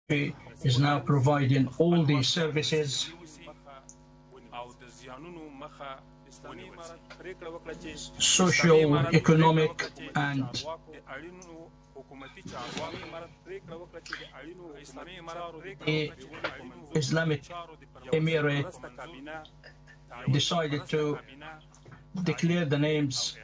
is now providing all these services. Social, economic, and Islamic Emirate decided to declare the names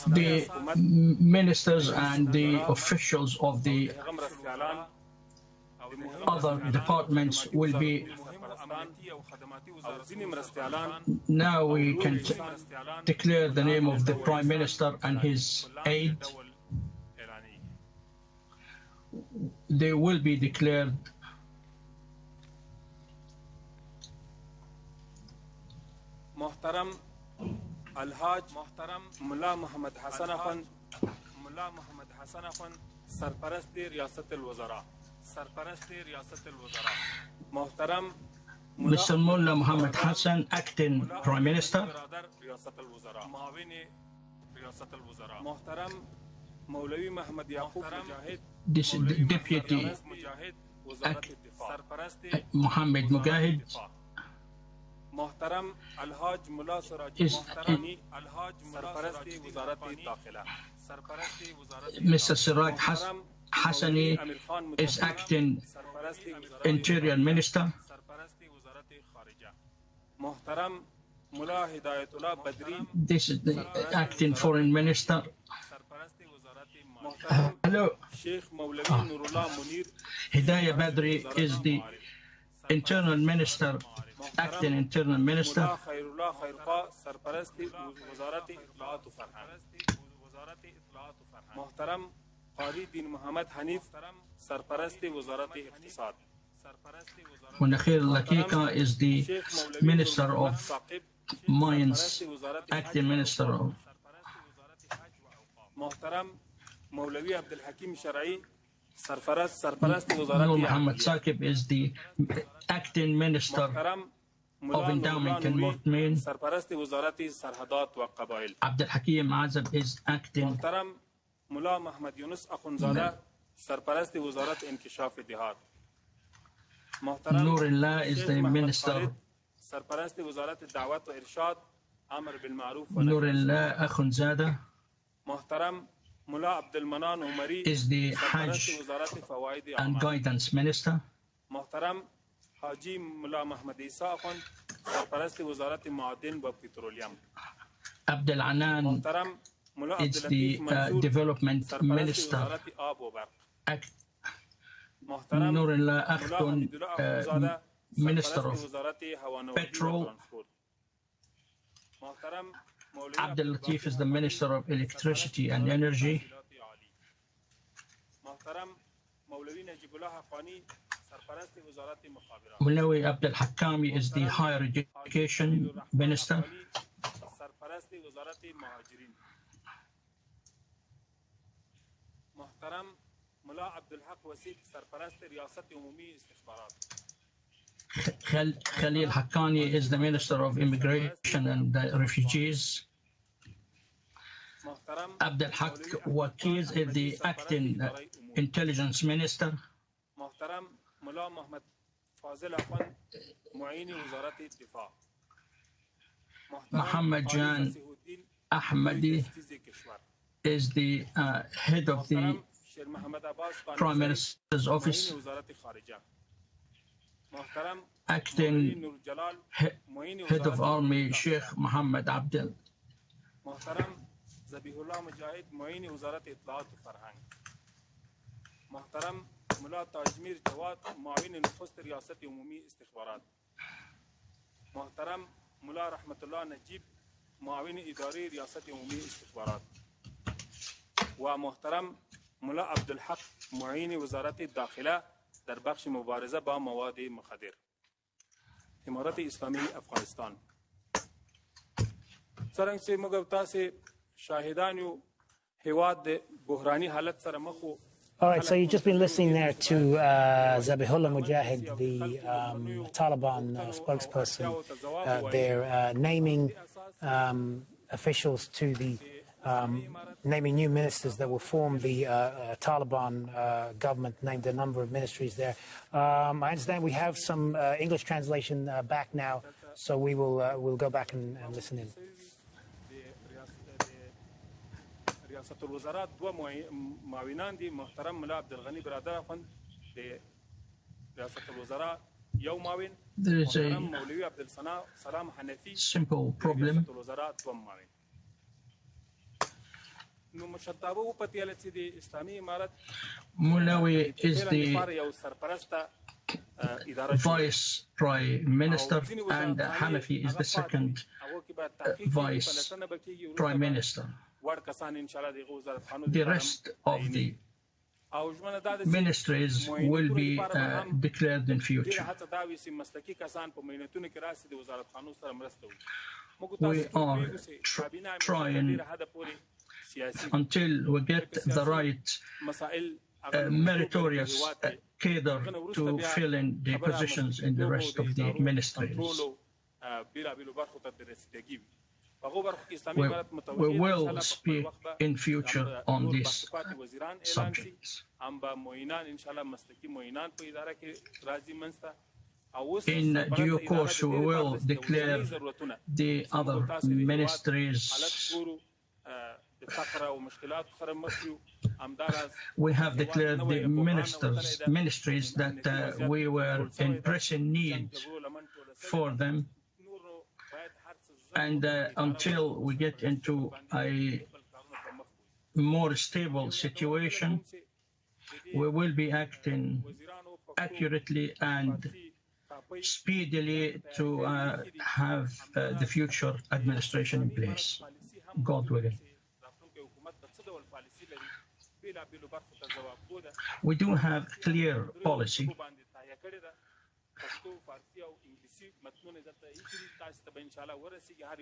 the ministers and the officials of the other departments will be. Now we can declare the name of the Prime Minister and his aide. They will be declared. Muhtaram Al-Haj Mulla Muhammad Hassan Sarparasti Riyasat al-Wazara. Muhtaram Mr. Mulla Muhammad Hassan, acting Prime Minister. Muhtaram Maulawi Muhammad Mujahid, this Deputy Muhammad Mujahid Muhtaram Al-Haj Mulla is Sarparasti Wazarati Dakhila. Mr. Siraj Hassani is acting Interior Minister. Muhtaram Mulla Hidayatullah Badri, this is the acting Foreign Minister. Hello. Sheikh Maulawi Nurullah Munir Hidayah Badri is the Internal Minister, acting Internal Minister. Mulla Khairullah Khairqa Sarparasti Wazarati Itlaat Farhan. Muhtaram Qari Din Muhammad Hanif Sarparasti Wazarati Iqtisad. Munakhir Lakika is the Minister of Mines, acting Minister of. Muhtaram Maulawi Abdul Hakim Shar'i Sarparasti Wazarati. Nur Muhammad Saqib is the acting Minister of Endowment and Momineen. Sarparasti Wazarati Sarhadat wa Qabail. Abdul Hakim Azab is acting. Muhtaram Mulla Muhammad Yunus akhunzada Sarparasti Wazarat Inkishaf Dihat. Nurullah is the Minister. Sarparasti Wazarat Dawat wa Irshad Amr bil Ma'ruf. Nurullah akhunzada Muhtaram Mulla Abdul Manan Umari is the Hajj and Guidance Minister. Muhtaram Haji Mulla Muhammad Isa Akhund Sarparasti Wazarat Ma'adin wa Petroleum. Abdul Anan is the Development Minister. Nurullah Akhtun, Minister of Petrol. Abdul Latif is the Minister of Electricity and Energy. Mulawi Abdul Hakami is the Higher Education Minister. Muhtaram Mulla Abdul Haq Wasik Sarparasti Riyasat Umumi Istikhbarat. Khalil Haqqani is the Minister of Immigration and Refugees. Abdul Haq Wakiz is the acting Intelligence Minister. Muhtaram Mulla Muhammad Fazil Akhund Mu'ini Wazarati Difa. Muhammad Jan Ahmadi is the head of the Prime Minister's Office. Acting Head of Army Sheikh Muhammad Abdul. Muhtaram Zabiullah Mujahid Mu'ini Wazarati Itlaat Farhan. Muhtaram Mulla Tajmir Jawad Mu'awin Nukhust Riyasat Umumi Istikhbarat. Muhtaram Mulla Rahmatullah Najib Mu'awin Idari Riyasat Umumi Istikhbarat. ومحترم ملا عبدالحق معین وزارت داخله در بخش مبارزه با مواد مخدر. امارت اسلامی افغانستان. څرنګه چې موږ تاسو شاهدان یو هیواد د بحراني حالت سره مخ وو All right, so you've just been listening there to Zabiullah Mujahid, the Taliban spokesperson. They're naming officials to the naming new ministers that will form the Taliban government, named a number of ministries there. I understand we have some English translation back now, so we'll go back and listen in. رئاسة الوزراء دو معاونان دي محترم ملا عبدالغني برادر اخوند رئاسة الوزراء يو معاون محترم مولوي عبدالسلام حنفي simple problem. رئاسة الوزراء دو معاون نو مشتابه و پتیالت دي اسلامي امارت Mullawi is the vice prime minister and Hanafi is the second vice prime minister. The rest of the ministries will be declared in future. We are trying until we get the right meritorious cadre to fill in the positions in the rest of the ministries. We will speak in future on these subjects. In due course, we will declare the other ministries. We have declared the ministries that we were in pressing need for them, and until we get into a more stable situation, we will be acting accurately and speedily to have the future administration in place, God willing. We do have clear policy.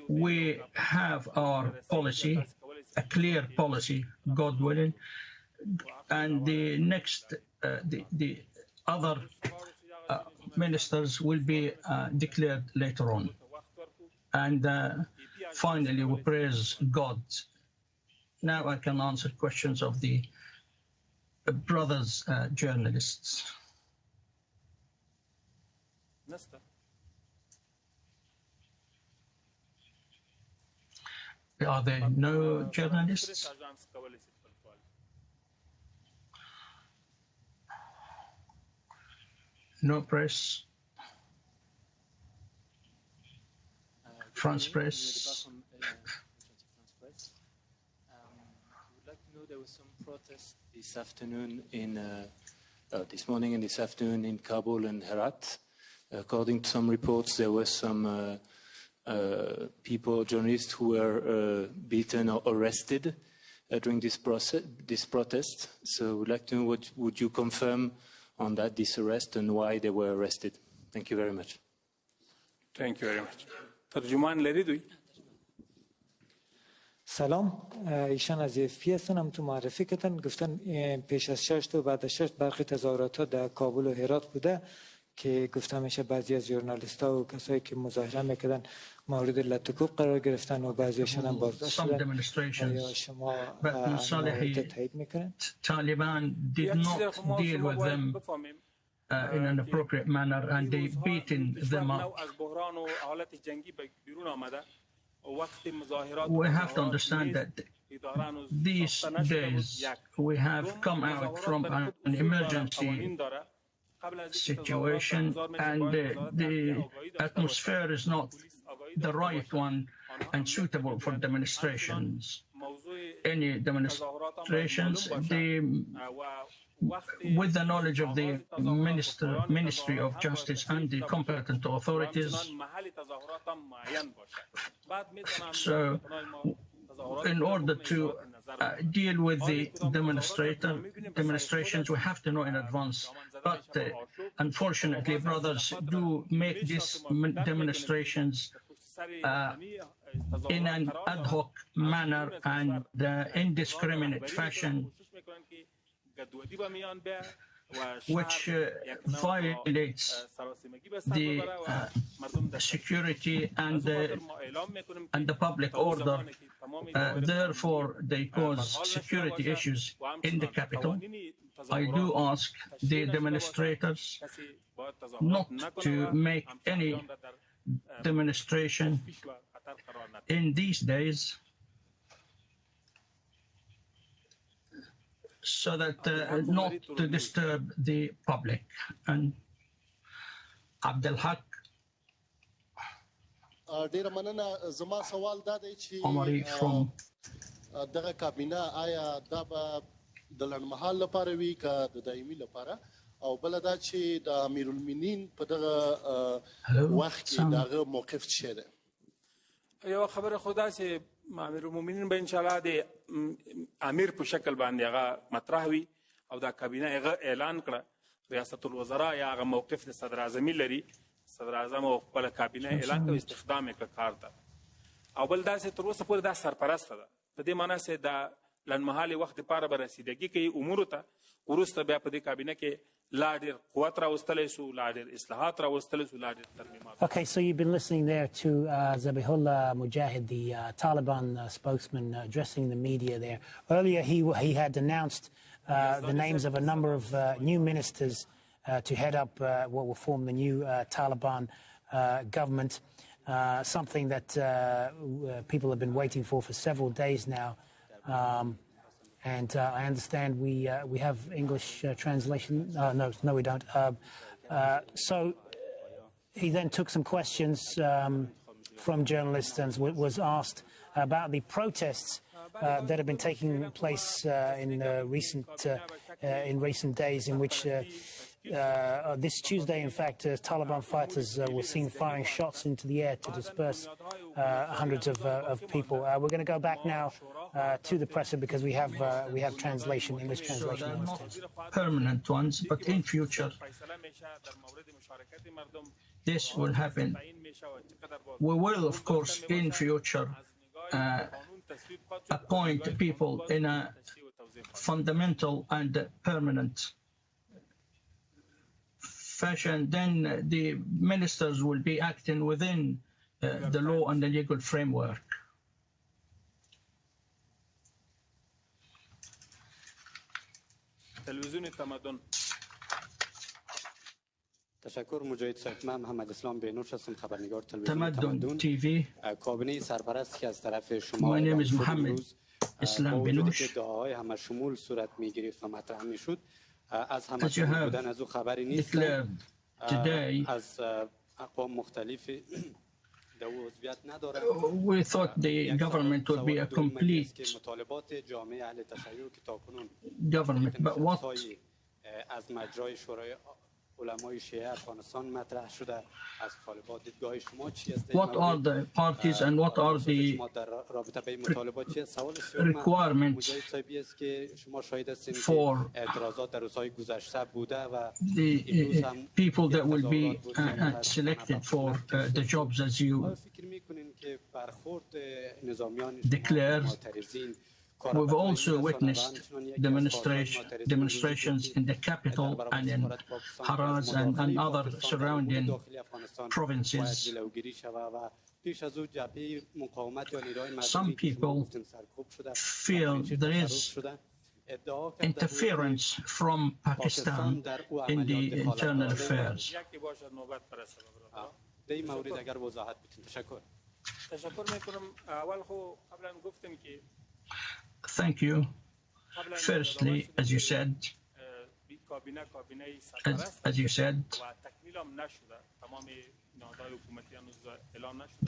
We have our policy, a clear policy, God willing, and the next, the other ministers will be declared later on. And finally, we praise God. Now I can answer questions of the brothers journalists. Are there no journalists? No press? France press? There was some protest this afternoon this morning and this afternoon in Kabul and Herat. According to some reports, there were some journalists who were beaten or arrested during this protest. So we'd like to know what would you confirm on that, this arrest, and why they were arrested. Thank you very much. Thank you very much. ترجمان لري دوی سلام، ایشان از FP هستن. هم تو معرفی کردن گفتن پیش از 6 تا بعد از 6 برخی تظاهرات ها در کابل و هرات بوده که گفتم میشه بعضی از ژورنالیست ها و کسایی که مظاهره میکردن مورد لطکوب قرار گرفتن و بعضیشون هم بازداشت شدن. یا شما تایید میکنن؟ Taliban did not deal with them in an appropriate manner, and they beaten them up. We have to understand that these days we have come out from an emergency situation, and the atmosphere is not the right one and suitable for demonstrations. Any demonstrations, with the knowledge of the Ministry of Justice and the competent authorities. So, in order to deal with the demonstrations, we have to know in advance. But unfortunately, brothers do make these demonstrations in an ad hoc manner and indiscriminate fashion. which violates the security and the public order. Therefore, they cause security issues in the capital. I do ask the demonstrators not to make any demonstration in these days, so that not to disturb the public. And Abdul Omari from دغه کابینه آیا دا به د لنډمهال لپاره وي که د دایمي لپاره او بل دا چې د امیرالمؤمنین په دغه وخت کې دغه موقف څه دی؟ یو خبره خدا چې امیرالمؤمنین به ان شاء الله د امیر په شکل باندې هغه مطرح وي او دا کابینه هغه اعلان کړه. ریاست الوزرا یا هغه موقف د صدر اعظمي لري، صدر اعظم او خپل کابینه اعلان کوي استخدام یې کار ته. او بل دا چې تر اوسه پورې دا سرپرسته ده، په دې معنی چې دا لنډمهالي وخت لپاره به رسیدګي کوي امورو ته، وروسته بیا په دې کابینه کې لا ډېر قوت راوستلی شو، لا ډېر اصلاحات راوستلی شو، لا ډېر ترمیمات. Okay, so you've been listening there to Zabiullah Mujahid, the Taliban spokesman, addressing the media there. Earlier, he had announced the names of a number of new ministers to head up what will form the new Taliban government, something that people have been waiting for several days now. And I understand we have English translation. No, we don't. So he then took some questions from journalists and was asked about the protests that have been taking place in recent days, in which this Tuesday, in fact, Taliban fighters were seen firing shots into the air to disperse hundreds of people. We're going to go back now to the presser because we have translation, English translation. Not permanent ones, but in future this will happen. We will, of course, in future appoint people in a fundamental and permanent fashion. Then the ministers will be acting within the law and the legal framework. تشکر مجاهد صاحب. من محمد اسلام بینوش هستم، خبرنگار تلویزیون TV. کابینه سرپرست که از طرف شما My name is Muhammad Islam Binosh. دعاهای همه شمول صورت میگرفت و مطرح میشد، از همه شمول بودن از او خبری نیست. از اقوام مختلف we thought the government would be a complete government, but what از مجرای شورای علمای شیعه افغانستان مطرح شده از طالبان دیدگاه شما چی است؟ What are the parties and what are the requirements for the people that will be selected for the jobs as you declared? We've also witnessed demonstrations in the capital and in Haraz and other surrounding provinces. Some people feel there is interference from Pakistan in the internal affairs. Thank you. Firstly, as you said,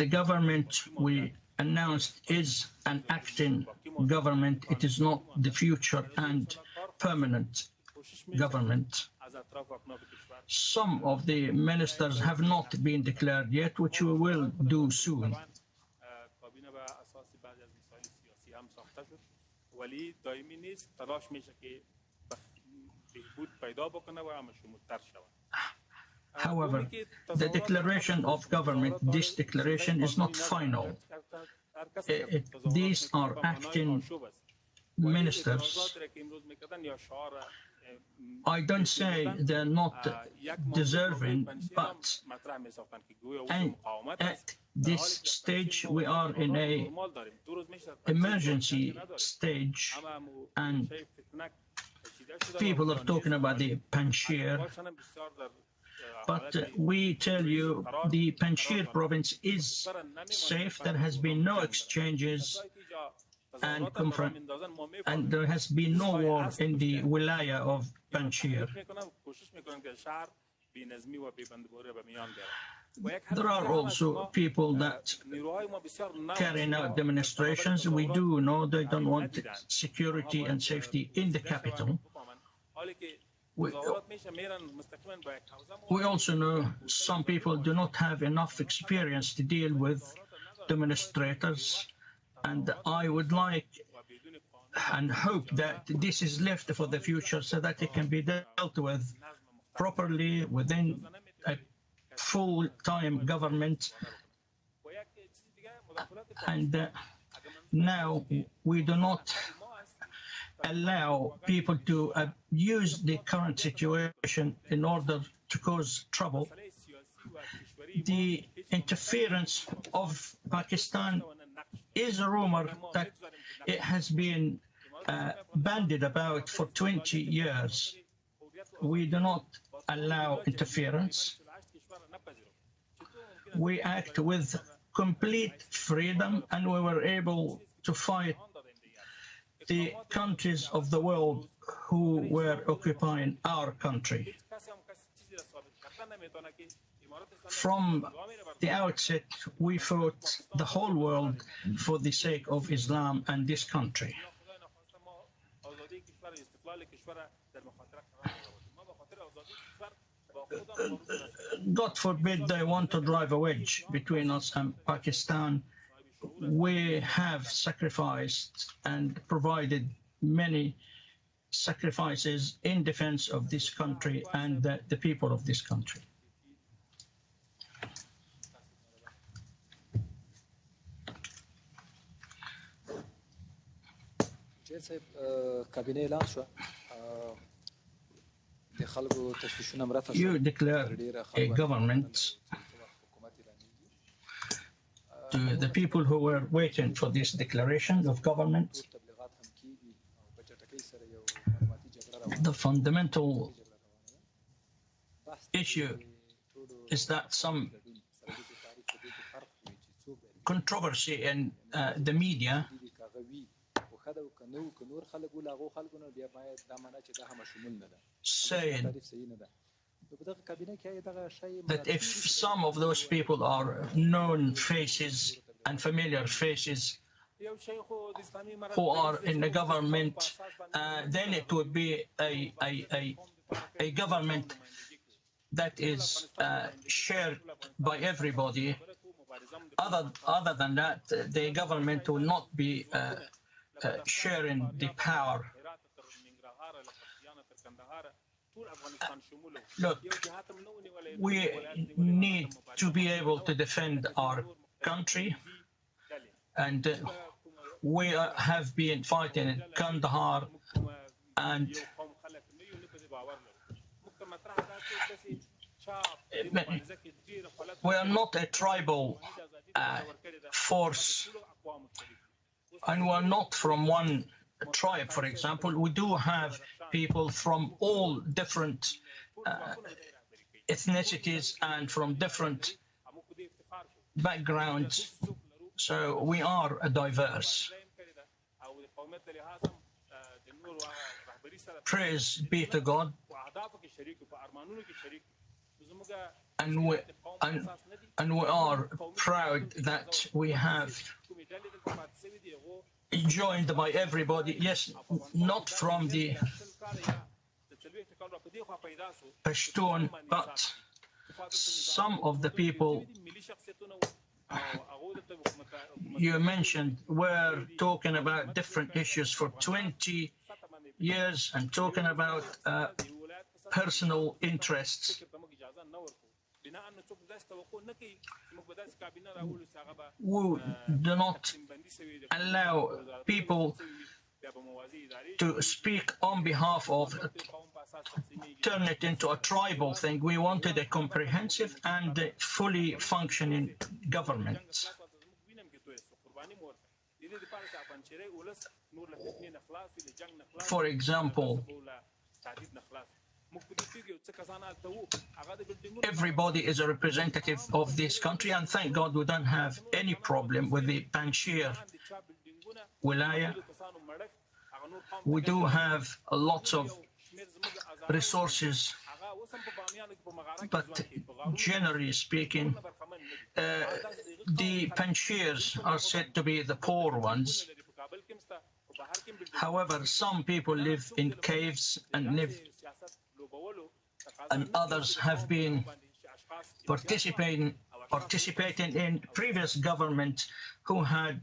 the government we announced is an acting government. It is not the future and permanent government. Some of the ministers have not been declared yet, which we will do soon. However, the declaration of government, this declaration is not final. These are acting ministers, I don't say they're not deserving, but at this stage we are in an emergency stage, and people are talking about the Panjshir, but we tell you the Panjshir province is safe. There has been no exchanges and there has been no war in the wilaya of Panjshir. There are also people that carrying out demonstrations. We do know they don't want security and safety in the capital. We also know some people do not have enough experience to deal with demonstrators, and I would like and hope that this is left for the future so that it can be dealt with properly within a full-time government. And now we do not allow people to use the current situation in order to cause trouble. The interference of Pakistan is a rumor that it has been bandied about for 20 years. We do not allow interference. We act with complete freedom, and we were able to fight the countries of the world who were occupying our country. From the outset, we fought the whole world for the sake of Islam and this country. God forbid they want to drive a wedge between us and Pakistan. We have sacrificed and provided many sacrifices in defense of this country and the people of this country. You declare a government to the people who were waiting for this declaration of government. The fundamental issue is that some controversy in the media saying that if some of those people are known faces and familiar faces who are in the government, then it would be a government that is shared by everybody. Other than that, the government will not be sharing the power. Look, we need to be able to defend our country, and we have been fighting in Kandahar, and we are not a tribal force, and we are not from one tribe. For example, we do have people from all different ethnicities and from different backgrounds, so we are diverse. Praise be to God, and we are proud that we have joined by everybody. Yes, not from the Pashtun, but some of the people you mentioned were talking about different issues for 20 years and talking about personal interests. We do not allow people to speak on behalf of, turn it into a tribal thing. We wanted a comprehensive and fully functioning government. For example, everybody is a representative of this country, and thank God we don't have any problem with the Panjshir Wilaya. We do have lots of resources, but generally speaking, the Panjshirs are said to be the poor ones. However, some people live in caves and others have been participating in previous government who had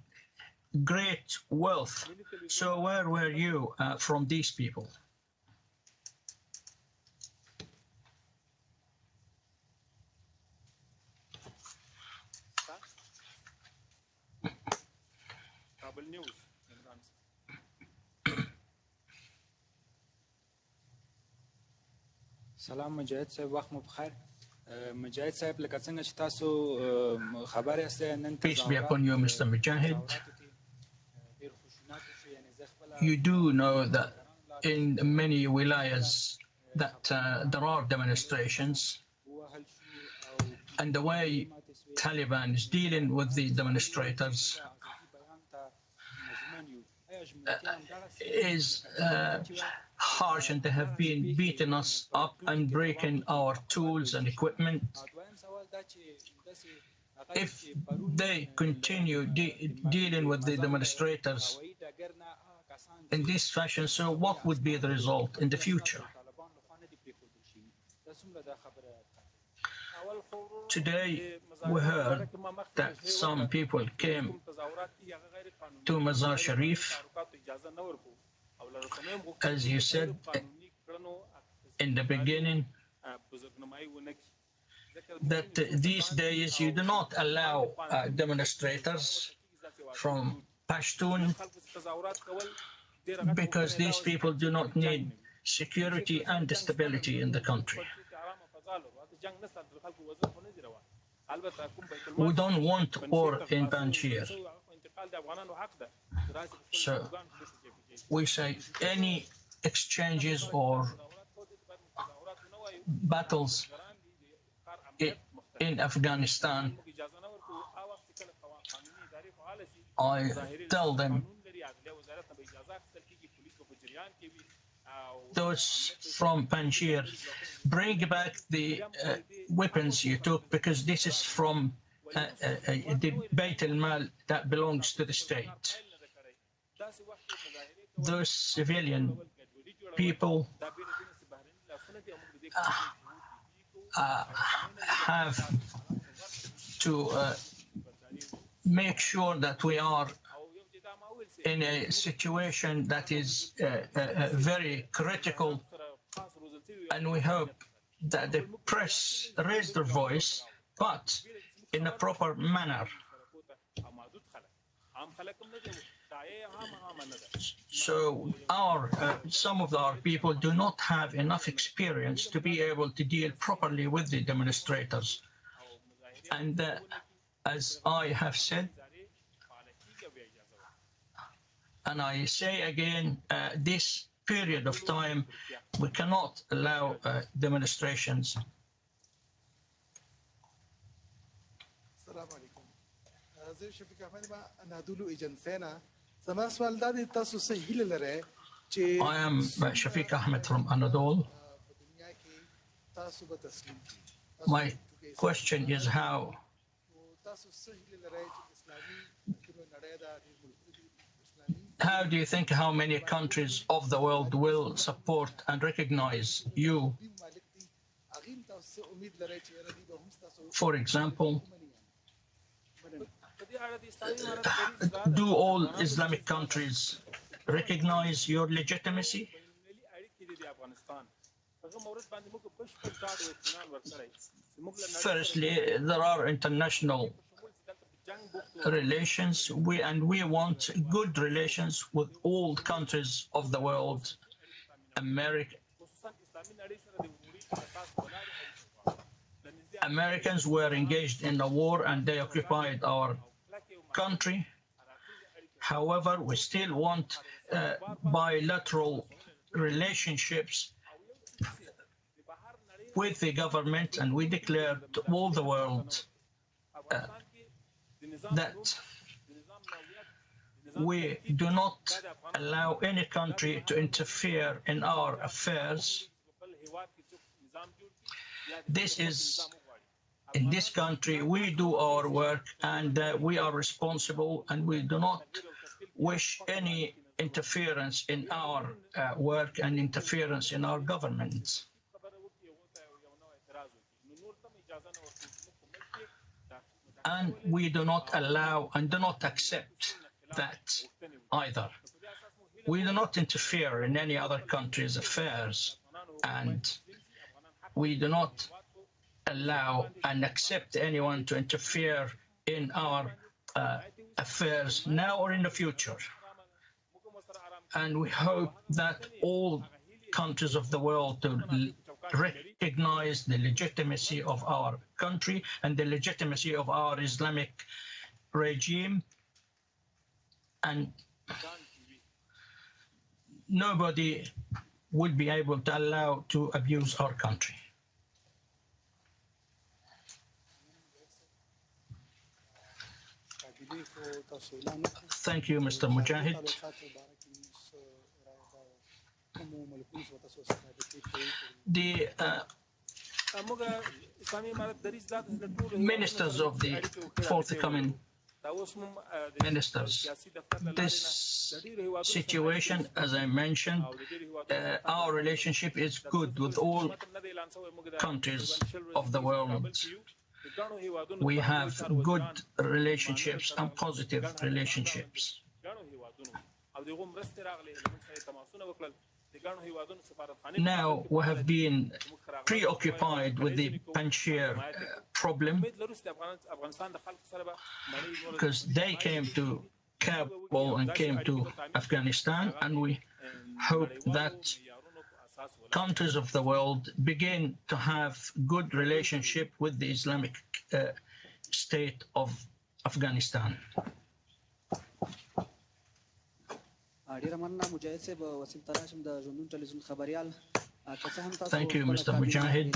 great wealth. So where were you from these people? سلام مجاهد صاحب وخت مو بخیر مجاهد صاحب لکه څنګه چې تاسو خبر یاست نن Peace be upon you, Mr. Mujahid. You do know that in many wilayas that there are demonstrations, and the way Taliban is dealing with the demonstrators is harsh, and they have been beating us up and breaking our tools and equipment. If they continue dealing with the demonstrators in this fashion, so what would be the result in the future? Today we heard that some people came to Mazar Sharif. As you said in the beginning, that these days you do not allow demonstrators from Pashtun because these people do not need security and stability in the country. We don't want war in Panjshir. So we say any exchanges or battles in Afghanistan, I tell them, those from Panjshir, bring back the weapons you took, because this is from the Bayt al-Mal that belongs to the state. Those civilian people have to make sure that we are in a situation that is very critical, and we hope that the press raise their voice, but in a proper manner. So some of our people do not have enough experience to be able to deal properly with the demonstrators. And as I have said, and I say again, this period of time, we cannot allow demonstrations. I am Shafiq Ahmed from Anadolu. My question is how do you think how many countries of the world will support and recognize you? For example, do all Islamic countries recognize your legitimacy? Firstly, there are international relations. We want good relations with all countries of the world. Americans were engaged in a war and they occupied our country. However, we still want bilateral relationships with the government, and we declare to all the world that we do not allow any country to interfere in our affairs. In this country, we do our work and we are responsible, and we do not wish any interference in our work and interference in our governments. And we do not allow and do not accept that either. We do not interfere in any other country's affairs, and we do not allow and accept anyone to interfere in our affairs now or in the future. And we hope that all countries of the world to recognize the legitimacy of our country and the legitimacy of our Islamic regime, and nobody would be able to allow to abuse our country. Thank you, Mr. Mujahid. The ministers of the forthcoming ministers, this situation, as I mentioned, our relationship is good with all countries of the world. We have good relationships and positive relationships. Now we have been preoccupied with the Panjshir problem because they came to Kabul and came to Afghanistan, and we hope that countries of the world begin to have good relationship with the Islamic State of Afghanistan. Thank you, Mr. Mujahid.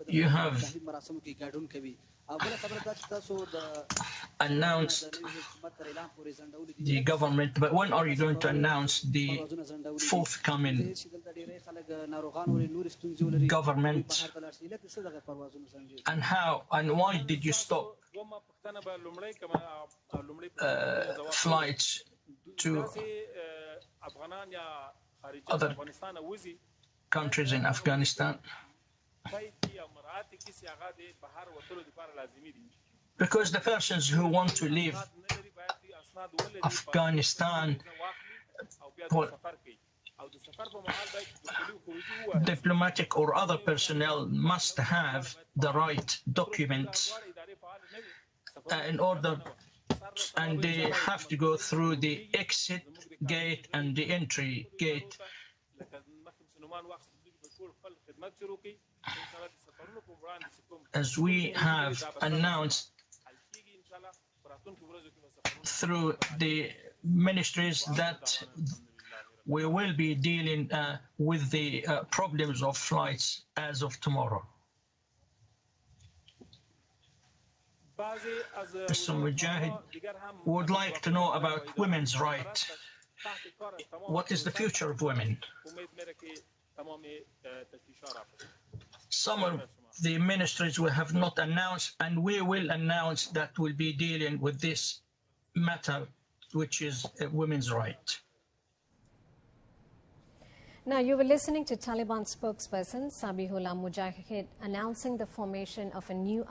You have announced the government, but when are you going to announce the forthcoming government, and how and why did you stop flights to other countries in Afghanistan? Because the persons who want to leave Afghanistan, diplomatic or other personnel must have the right documents in order, and they have to go through the exit gate and the entry gate. As we have announced through the ministries that we will be dealing with the problems of flights as of tomorrow. Mr. Mujahid would like to know about women's rights. What is the future of women? Some of the ministries will have not announced, and we will announce that we'll be dealing with this matter, which is a women's right. Now, you were listening to Taliban spokesperson Zabiullah Mujahid announcing the formation of a new